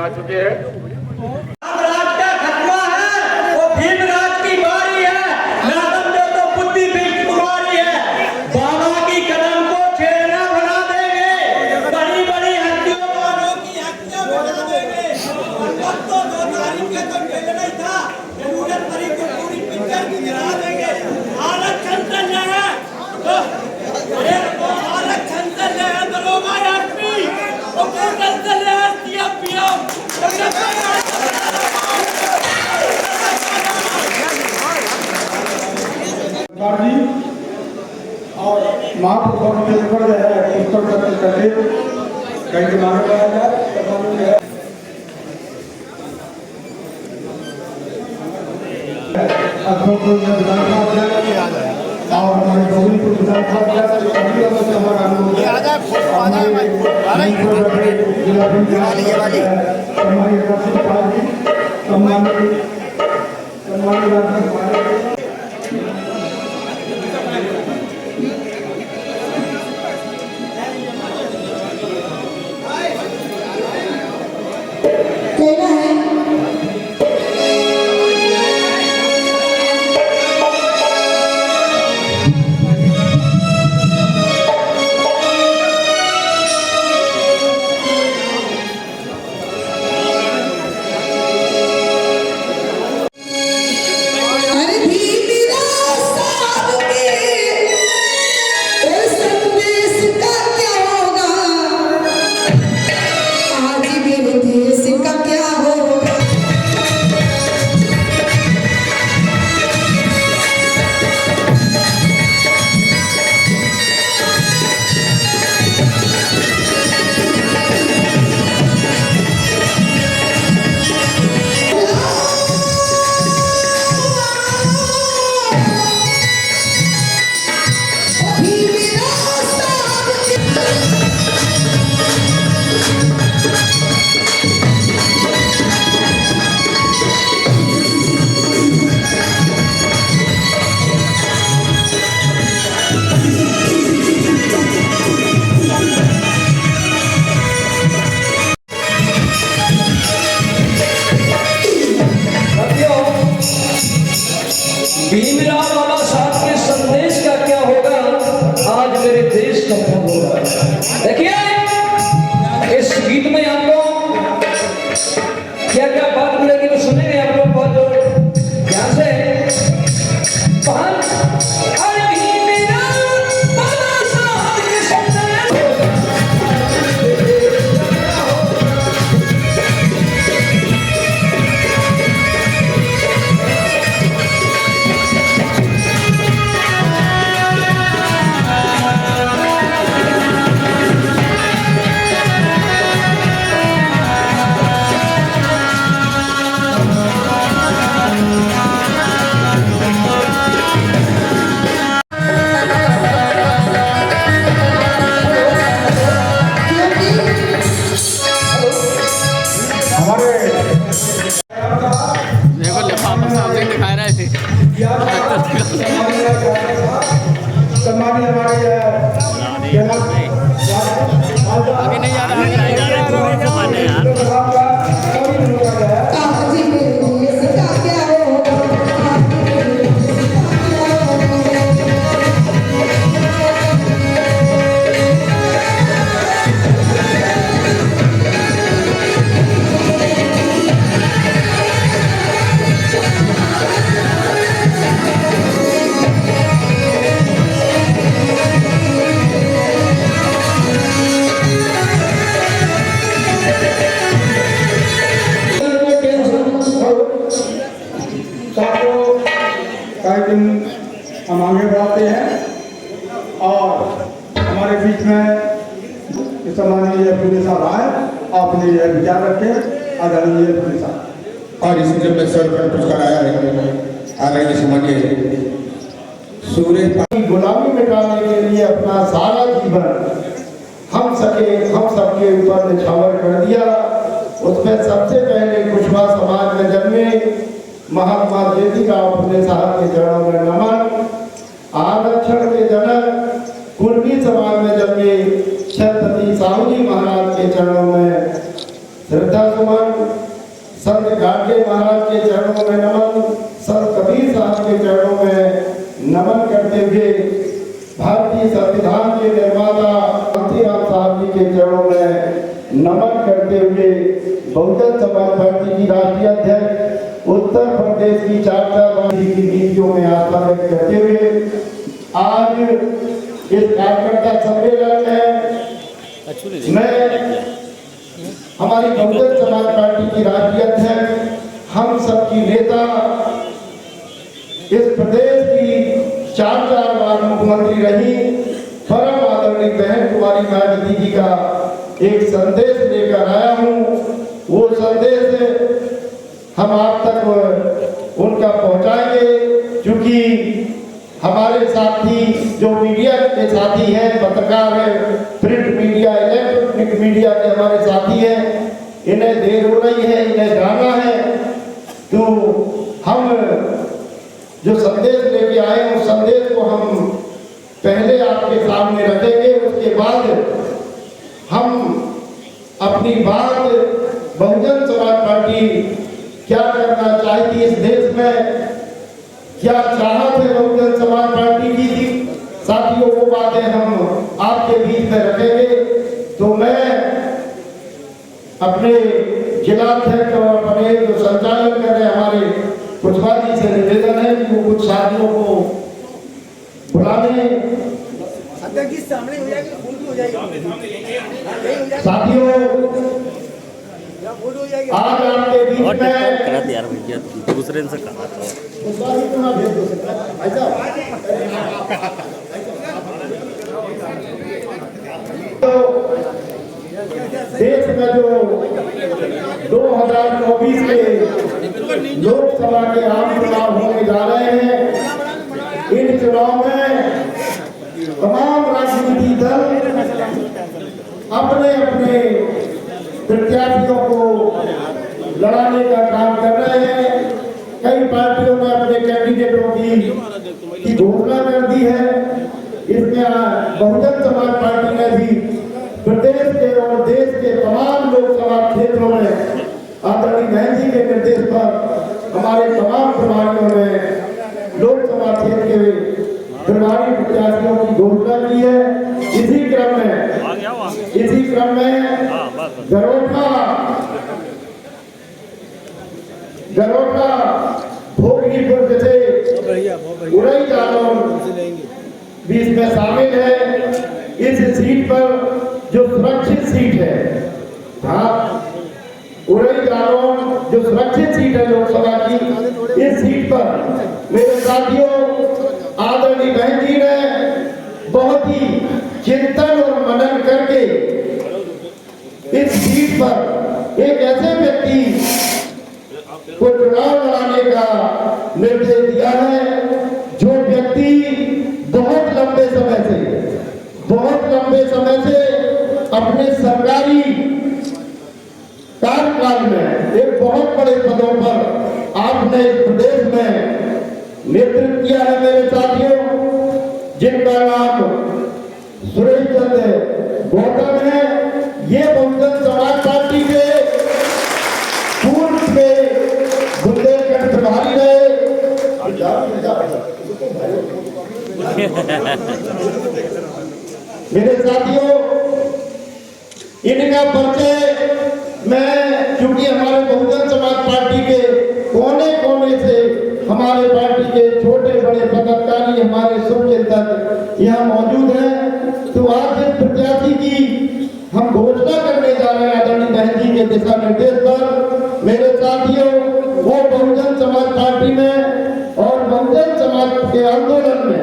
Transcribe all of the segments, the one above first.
आ चुके हैं। और महाप्रभु के ऊपर जो है पुस्तक करके कई दिमाग लगाया जाए और हमारे गौरी को भीमराव बाबा साहब के संदेश का क्या होगा, आज मेरे देश का क्या होगा। देखिए इस गीत में आपको क्या क्या बात मिलेगी तो सुनेंगे आप लोग बहुत ध्यान से। आगे नहीं जा रहा हम आगे बढ़ाते हैं और हमारे बीच में सम्मानीय पुलिस साहब आए, आपने यह विचार रखे आदरणीय पुलिस साहब। और इस क्रम में सर्वप्रथम पुरस्कार आया है आदरणीय सम्मानीय सूर्य गुलामी मिटाने के लिए अपना सारा जीवन हम सबके ऊपर निछावर कर दिया। उसमें सबसे पहले कुशवा समाज में जन्मे महात्मा ज्योतिराव फुले साहब के चरणों में नमन। आरक्षण के जनक कुर्मी समाज में जन्मे छत्रपति साहू जी महाराज के चरणों में श्रद्धा सुमन संत गाडगे महाराज के चरणों में नमन, संत कबीर साहब के चरणों में नमन करते हुए भारतीय संविधान के निर्माता कांतीराम साहब जी के चरणों में नमन करते हुए बहुजन समाज पार्टी की राष्ट्रीय अध्यक्ष उत्तर प्रदेश की चाचा गांधी की नीतियों में आस्था व्यक्त करते हुए आज इस कार्यकर्ता सम्मेलन में मैं हमारी बहुजन समाज पार्टी की राष्ट्रीय अध्यक्ष हम सबकी नेता इस प्रदेश की 4 बार मुख्यमंत्री रही परम आदरणीय बहन कुमारी मायावती जी का एक संदेश लेकर आया हूँ। वो संदेश हम आप तक उनका पहुँचाएंगे, क्योंकि हमारे साथी जो मीडिया के साथी हैं, पत्रकार हैं, प्रिंट मीडिया, इलेक्ट्रॉनिक मीडिया के हमारे साथी हैं, इन्हें देर हो रही है, इन्हें जाना है, तो हम जो संदेश लेके आए हैं उस संदेश को हम पहले आपके सामने रखेंगे। उसके बाद हम अपनी बात बहुजन समाज पार्टी क्या करना चाहती इस देश में, क्या चाहत है बहुजन समाज पार्टी की थी, साथियों वो बातें हम आपके बीच में रखेंगे। तो मैं अपने जिलाध्यक्ष और अपने जो संचालन कर रहे हमारे कुशवाहा जी से निवेदन है कि वो कुछ साथियों को बुला दें। सामने हो जाएगी, फूल भी हो जाएगी। साथियों आज आपके बीच में यार भैया दूसरे से कहा था देश में जो 2024 के लोकसभा के आम चुनाव होने जा रहे हैं, इन चुनाव में तमाम राजनीतिक दल अपने अपने प्रत्याशियों को लड़ाने का काम कर रहे हैं। कई पार्टियों ने अपने कैंडिडेटों की घोषणा कर दी है। इसमें बहुजन समाज पार्टी ने भी प्रदेश के और देश के तमाम लोकसभा क्षेत्रों में आदरणीय बहन जी के निर्देश पर हमारे तमाम प्रभारियों ने लोकसभा क्षेत्र के प्रभारी प्रत्याशियों की घोषणा की है। इसी क्रम में गरोठा भोगलीपुर जैसे उड़ई जालौन भी इसमें शामिल है। इस सीट पर जो सुरक्षित सीट है, हाँ उड़ई जालौन जो सुरक्षित सीट है लोकसभा की, इस सीट पर मेरे साथियों आदरणीय बहन जी ने बहुत ही चिंतन और मनन करके इस सीट पर एक ऐसे व्यक्ति को चुनाव लड़ाने का निर्देश दिया है जो व्यक्ति बहुत लंबे समय से अपने सरकारी कार्यकाल में एक बहुत बड़े पदों पर आपने इस प्रदेश में नेतृत्व किया है। मेरे साथियों, जिनका नाम सुरेश चंद्र गौतम है, ये बहुजन समाज पार्टी के पूर्व के बुंदेलखंड प्रभारी रहे। मेरे साथियों, इनका परिचय मैं, क्योंकि हमारे बहुजन समाज पार्टी के कोने कोने से हमारे पार्टी के छोटे बड़े पदाधिकारी, हमारे शुभचिंतक यहाँ मौजूद हैं, तो आज इस प्रत्याशी की हम घोषणा करने जा रहे हैं आदरणीय बहन जी के दिशा निर्देश पर। मेरे साथियों, वो बहुजन समाज पार्टी में और बहुजन समाज के आंदोलन में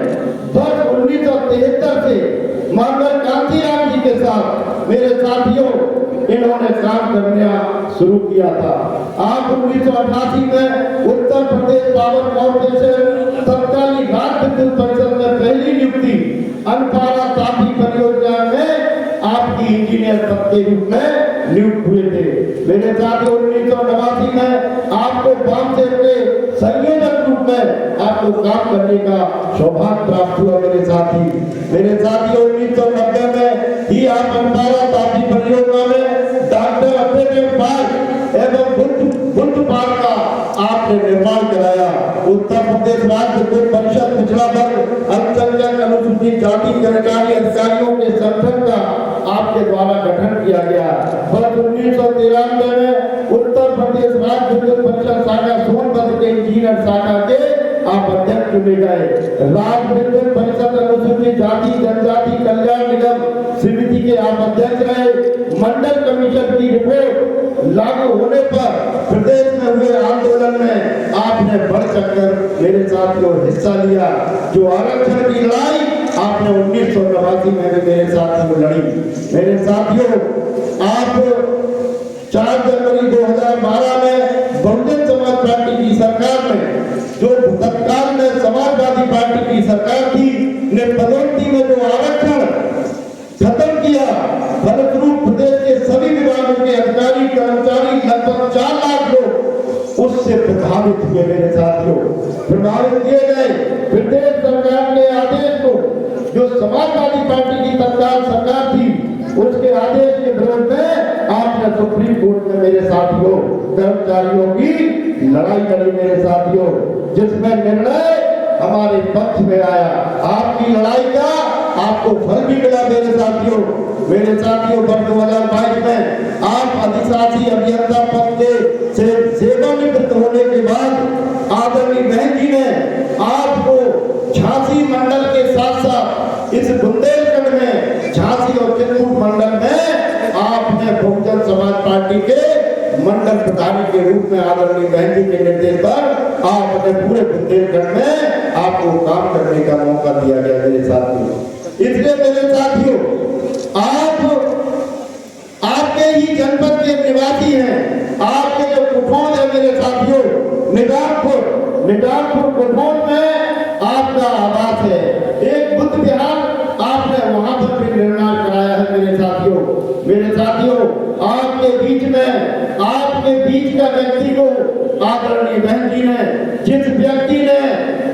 वर्ष 1973 से माननीय कांतीराम जी के साथ मेरे साथियों इन्होंने काम करना शुरू किया था। आप 1988 में उत्तर प्रदेश पावर कॉर्पोरेशन तत्कालीन राज्य विद्युत परिषद में पहली नियुक्ति अनपारा तापी परियोजना में आपकी इंजीनियर पद के रूप में नियुक्त हुए थे। मेरे साथ 1989 में आपको वाम से के संयोजक रूप में आपको काम करने का सौभाग्य प्राप्त हुआ। मेरे साथी 1990 में ही आप अनपारा तापी परियोजना में डॉक्टर पार्क एवं बुद्ध पार्क का आपने निर्माण कराया। उत्तर प्रदेश राज्य विद्युत परिषद पिछड़ा वर्ग अल्पसंख्यक अनुसूचित जाति कर्मचारी अधिकारियों के संगठन का आपके द्वारा गठन किया गया। वर्ष 1993 में उत्तर प्रदेश राज्य विद्युत परिषद शाखा सोनभद्र के इंजीनियर शाखा के आप अध्यक्ष चुने गए। राज्य विद्युत परिषद अनुसूचित जाति जनजाति कल्याण निगम समिति के आप अध्यक्ष रहे। मंडल कमीशन की रिपोर्ट लागू होने पर प्रदेश में हुए आंदोलन में आपने बढ़ चढ़कर मेरे साथियों हिस्सा लिया। जो आरक्षण की लड़ाई आपने 1989 में भी मेरे साथियों लड़ी। मेरे साथियों, आप 4 जनवरी 2012 में बहुजन समाज पार्टी की सरकार में, जो तत्काल में समाजवादी पार्टी की सरकार थी, ने पदोन्नति में जो आरक्षण खत्म किया, फलस्वरूप प्रदेश के सभी विभागों के अधिकारी कर्मचारी लगभग 4 लाख लोग उससे प्रभावित हुए। मेरे साथियों, प्रभावित किए गए। प्रदेश सरकार के आदेश को, जो समाजवादी पार्टी की तत्काल सरकार थी, उसके आदेश के विरोध में आपने सुप्रीम कोर्ट में मेरे साथियों कर्मचारियों की लड़ाई लड़ी। मेरे साथियों, जिसमें निर्णय हमारे पक्ष में आया। आपकी लड़ाई का आपको फल भी मिला। मेरे साथियों, वर्ष 2022 में आप अधिशासी अभियंता पद के सेवानिवृत्त होने के बाद आदरणीय बहन जी ने आपको झांसी मंडल के साथ साथ इस बुंदेलखंड में झांसी और चित्रकूट मंडल में आपने बहुजन समाज पार्टी के मंडल प्रधानी के रूप में आदरणीय बहन जी के निर्देश पर आपने पूरे बुंदेलखंड में आपको काम करने का मौका दिया गया। मेरे साथियों, इसलिए मेरे साथियों, आपके ही जनपद के निवासी हैं। आपके जो कुठौन है मेरे साथियों, निगारपुर कुठौन में आपका आवास है। एक बुद्ध विहार आपने वहां पर भी निर्माण कराया है। मेरे साथियों, आपके बीच का व्यक्ति को आदरणीय बहन जी ने, जिस व्यक्ति ने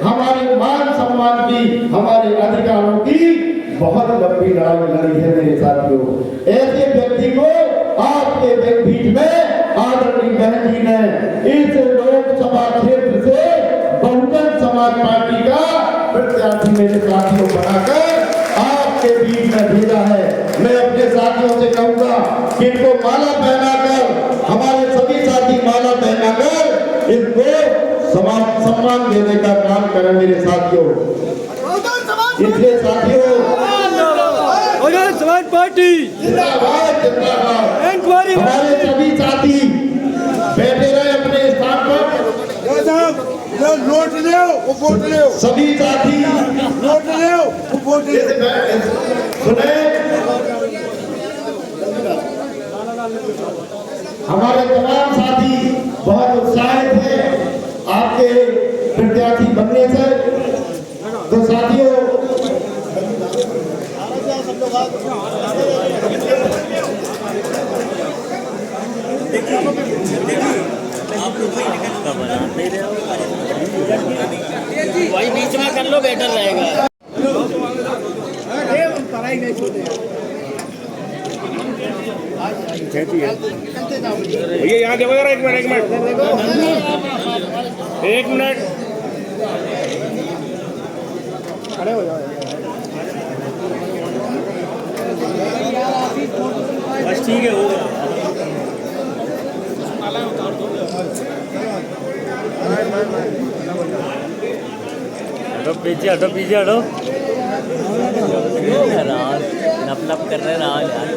हमारे मान सम्मान की, हमारे अधिकारों की बहुत लंबी लड़ाई लड़ी है। मेरे साथियों, ऐसे व्यक्ति को आपके बीच में आदरणीय बहन जी ने इस लोकसभा क्षेत्र से बहुजन समाज पार्टी का प्रत्याशी मेरे साथियों बनाकर आपके बीच में भेजा है। मैं अपने साथियों से कहूंगा कि इनको माला पहनाकर, हमारे सभी साथी माला पहनाकर इनको सम्मान देने का काम करें। मेरे साथियों, इसलिए साथियों, समाज पार्टी जिंदाबाद जिंदाबाद। हमारे सभी साथी बैठे रहे अपने स्थान पर। नोट ले, वो वोट ले। सभी साथी नोट ले, वो वोट ले। सुने, हमारे तमाम साथी बहुत उत्साहित हैं आपके प्रत्याशी बनने से। तो साथियों, वही बीच में कर लो, बेटर रहेगा। भैया यहाँ देखो जरा, एक मिनट खड़े हो जाओ। बस ठीक है, हो गया। हटो पीछे हटो। लप कर रहे राज यार।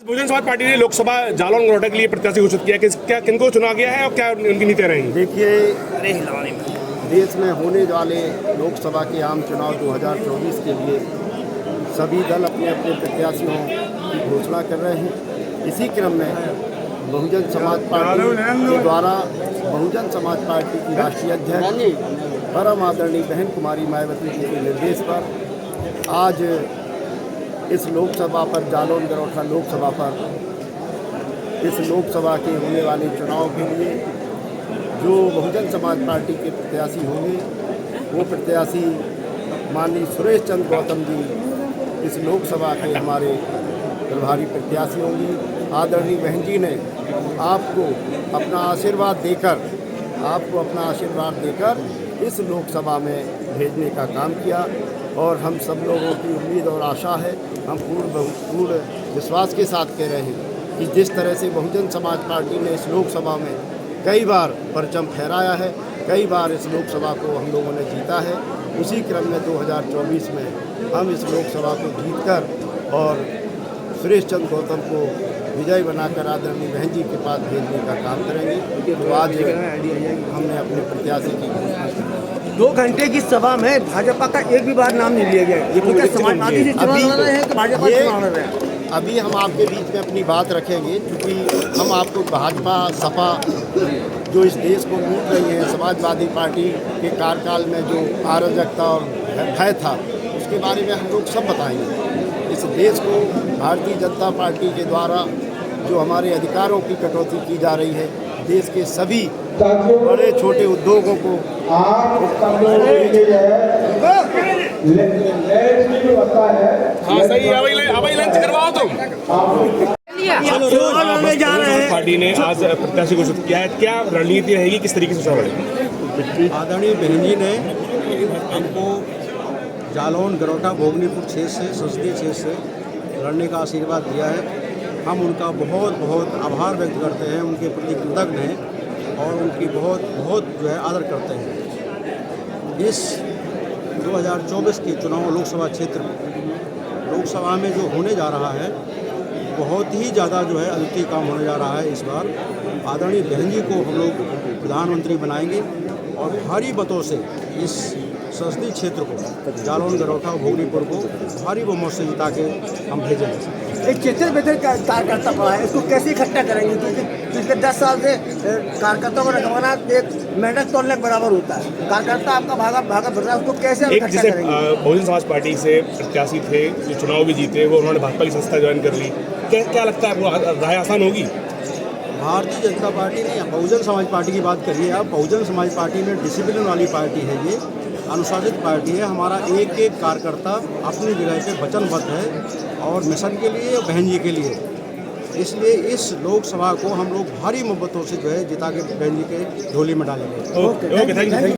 बहुजन समाज पार्टी ने लोकसभा जालौन गरोटा के लिए प्रत्याशी घोषित किया। क्या किनको चुना गया है और क्या उनकी नीतियां रहेंगी? देखिए, देश में होने वाले लोकसभा के आम चुनाव 2024 के लिए सभी दल अपने अपने प्रत्याशियों की घोषणा कर रहे हैं। इसी क्रम में बहुजन समाज पार्टी के द्वारा बहुजन समाज पार्टी की राष्ट्रीय अध्यक्ष परम आदरणीय बहन कुमारी मायावती जी के निर्देश पर आज इस लोकसभा पर, जालौन गरोठा लोकसभा पर, इस लोकसभा के होने वाले चुनाव के लिए जो बहुजन समाज पार्टी के प्रत्याशी होंगे वो प्रत्याशी माननीय सुरेश चंद्र गौतम जी इस लोकसभा के हमारे प्रभारी प्रत्याशी होंगी। आदरणीय बहन जी ने आपको अपना आशीर्वाद देकर इस लोकसभा में भेजने का काम किया और हम सब लोगों की उम्मीद और आशा है, हम पूर्ण विश्वास के साथ कह रहे हैं कि जिस तरह से बहुजन समाज पार्टी ने इस लोकसभा में कई बार परचम फहराया है, कई बार इस लोकसभा को हम लोगों ने जीता है, उसी क्रम में 2024 में हम इस लोकसभा को जीतकर और सुरेश चंद्र गौतम को विजय बनाकर आदरणीय बहन जी के पास भेजने का काम करेंगे। तो आज हमने अपने प्रत्याशी की घोषणा की। 2 घंटे की सभा में भाजपा का एक भी बार नाम नहीं लिया गया। ये पूरे समाजवादी से चुनाव लड़ रहे हैं कि भाजपा चुनाव लड़ रहे हैं? अभी हम आपके बीच में अपनी बात रखेंगे, क्योंकि हम आपको भाजपा सपा जो इस देश को लूट रही है, समाजवादी पार्टी के कार्यकाल में जो अराजकता और भय था, उसके बारे में हम लोग सब बताएंगे। इस देश को भारतीय जनता पार्टी के द्वारा जो हमारे अधिकारों की कटौती की जा रही है, देश के सभी बड़े छोटे उद्योगों को हाँ सही है, अभी लंच करवाओ तुम। पार्टी ने आज प्रत्याशी घोषित किया है, क्या रणनीति रहेगी, किस तरीके से चुनाव लड़ेगी? आदरणीय बहन जी ने हमको जालौन गरौटा भोगनीपुर क्षेत्र से संसदीय क्षेत्र से लड़ने का आशीर्वाद दिया है। हम उनका बहुत बहुत आभार व्यक्त करते हैं, उनके प्रति कृतज्ञ हैं और उनकी बहुत बहुत जो है आदर करते हैं। इस 2024 के चुनाव लोकसभा क्षेत्र लोकसभा में जो होने जा रहा है, बहुत ही ज़्यादा जो है अद्वितीय काम होने जा रहा है। इस बार आदरणीय बहन जी को हम लोग प्रधानमंत्री बनाएंगे और भारी मतों से इस संसदीय क्षेत्र को जालौन गरौटा भोगनीपुर को भारी बहुमत से जिता के हम भेजेंगे। एक चेतन बेहतर कार्यकर्ता पड़ा है, इसको कैसे इकट्ठा करेंगे? क्योंकि पिछले 10 साल से कार्यकर्ताओं को रखवाना एक मेहनत तोड़ने के बराबर होता है। कार्यकर्ता आपका भागा फिर रहा है, उसको कैसे इकट्ठा करेंगे? बहुजन समाज पार्टी से प्रत्याशी थे जो चुनाव भी जीते, वो उन्होंने भाजपा की संस्था ज्वाइन कर ली, क्या लगता है आपको राह आसान होगी? भारतीय जनता पार्टी ने बहुजन समाज पार्टी की बात करिए आप, बहुजन समाज पार्टी में डिसिप्लिन वाली पार्टी है, ये अनुशासित पार्टी है। हमारा एक एक कार्यकर्ता अपनी जगह पे वचनबद्ध है और मिशन के लिए, बहन जी के लिए। इसलिए इस लोकसभा को हम लोग भारी मोहब्बतों से जो है जिता के बहन जी के झोली में डालेंगे। Okay, thank you.